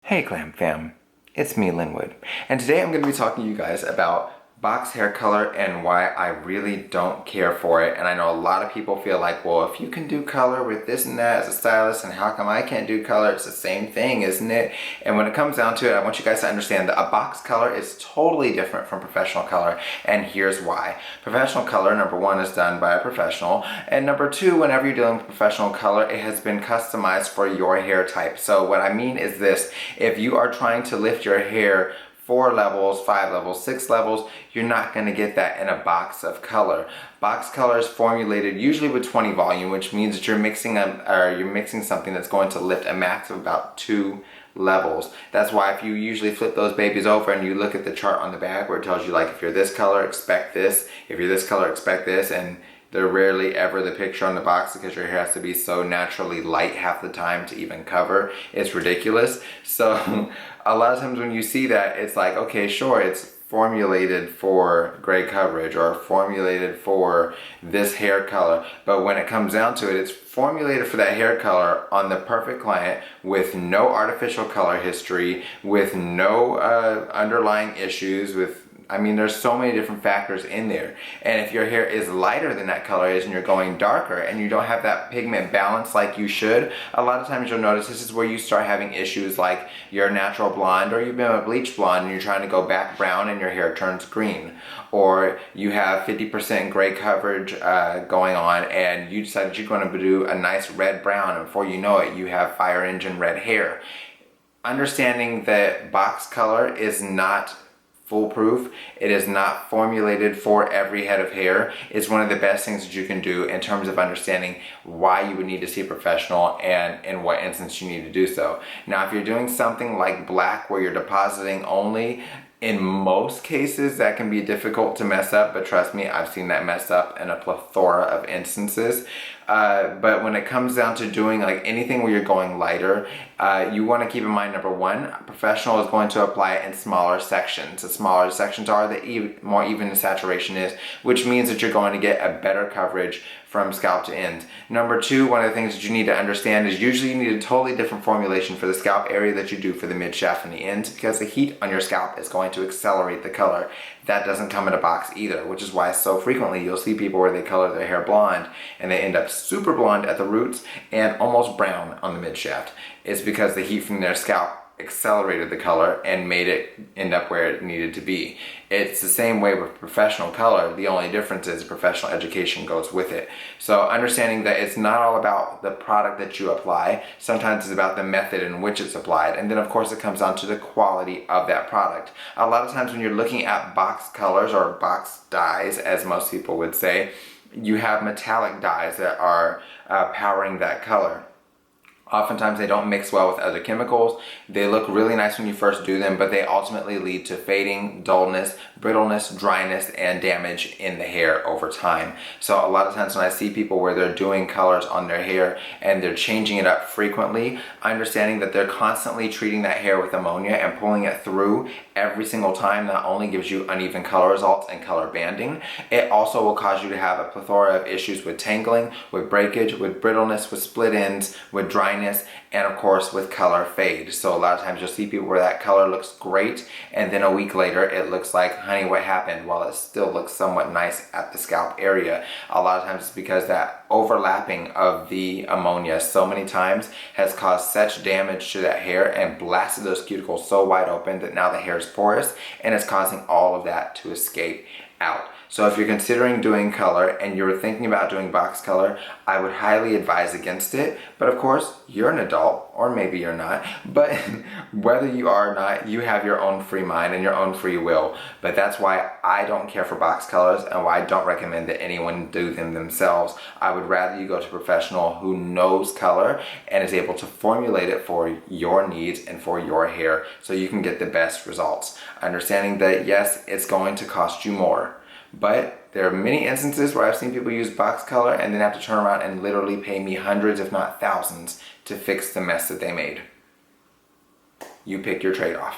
Hey Glam Fam, it's me Linwood, and today I'm going to be talking to you guys about box hair color and why I really don't care for it. And I know a lot of people feel like, well, if you can do color with this and that as a stylist, and how come I can't do color? It's the same thing, isn't it? And when it comes down to it, I want you guys to understand that a box color is totally different from professional color, and here's why. Professional color, number one, is done by a professional, and number two, whenever you're dealing with professional color, it has been customized for your hair type. So what I mean is this: if you are trying to lift your hair 4 levels, 5 levels, 6 levels, you're not going to get that in a box of color. Box color is formulated usually with 20 volume, which means that you're mixing something that's going to lift a max of about 2 levels. That's why if you usually flip those babies over and you look at the chart on the back where it tells you, like, if you're this color, expect this. If you're this color, expect this. And they're rarely ever the picture on the box because your hair has to be so naturally light half the time to even cover. It's ridiculous. So a lot of times when you see that, it's like, okay, sure, it's formulated for gray coverage or formulated for this hair color, but when it comes down to it, it's formulated for that hair color on the perfect client with no artificial color history, with no underlying issues, there's so many different factors in there. And if your hair is lighter than that color is and you're going darker and you don't have that pigment balance like you should, a lot of times you'll notice this is where you start having issues like you're a natural blonde, or you've been a bleach blonde and you're trying to go back brown and your hair turns green. Or you have 50% gray coverage going on and you decided you're going to do a nice red brown, and before you know it, you have fire engine red hair. Understanding that box color is not foolproof, it is not formulated for every head of hair, is one of the best things that you can do in terms of understanding why you would need to see a professional and in what instance you need to do so. Now, if you're doing something like black where you're depositing only, in most cases that can be difficult to mess up, but trust me, I've seen that mess up in a plethora of instances. But when it comes down to doing like anything where you're going lighter, you want to keep in mind, number one, a professional is going to apply it in smaller sections. The smaller sections are, the more even the saturation is, which means that you're going to get a better coverage from scalp to end. Number two, one of the things that you need to understand is usually you need a totally different formulation for the scalp area that you do for the mid shaft and the ends, because the heat on your scalp is going to accelerate the color. That doesn't come in a box either, which is why so frequently you'll see people where they color their hair blonde and they end up super blonde at the roots and almost brown on the mid shaft. It's because the heat from their scalp accelerated the color and made it end up where it needed to be. It's the same way with professional color. The only difference is professional education goes with it. So understanding that it's not all about the product that you apply, sometimes it's about the method in which it's applied. And then of course it comes down to the quality of that product. A lot of times when you're looking at box colors or box dyes, as most people would say, you have metallic dyes that are powering that color. Oftentimes they don't mix well with other chemicals. They look really nice when you first do them, but they ultimately lead to fading, dullness, brittleness, dryness, and damage in the hair over time. So a lot of times when I see people where they're doing colors on their hair and they're changing it up frequently, understanding that they're constantly treating that hair with ammonia and pulling it through every single time not only gives you uneven color results and color banding, it also will cause you to have a plethora of issues with tangling, with breakage, with brittleness, with split ends, with dryness, and of course with color fade. So a lot of times you'll see people where that color looks great and then a week later it looks like, honey, what happened? While it still looks somewhat nice at the scalp area. A lot of times it's because that overlapping of the ammonia so many times has caused such damage to that hair and blasted those cuticles so wide open that now the hair is porous and it's causing all of that to escape out. So if you're considering doing color and you're thinking about doing box color, I would highly advise against it. But of course, you're an adult, or maybe you're not, but whether you are or not, you have your own free mind and your own free will. But that's why I don't care for box colors and why I don't recommend that anyone do them themselves. I would rather you go to a professional who knows color and is able to formulate it for your needs and for your hair so you can get the best results. Understanding that yes, it's going to cost you more. But there are many instances where I've seen people use box color and then have to turn around and literally pay me hundreds, if not thousands, to fix the mess that they made. You pick your trade-off.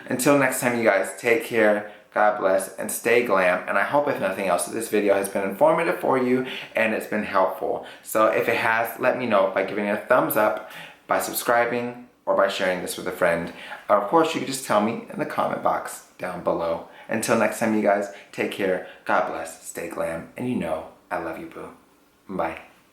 Until next time, you guys, take care, God bless, and stay glam. And I hope, if nothing else, that this video has been informative for you and it's been helpful. So if it has, let me know by giving it a thumbs up, by subscribing, or by sharing this with a friend. Or of course, you can just tell me in the comment box down below. Until next time, you guys, take care, God bless, stay glam, and you know I love you, boo. Bye.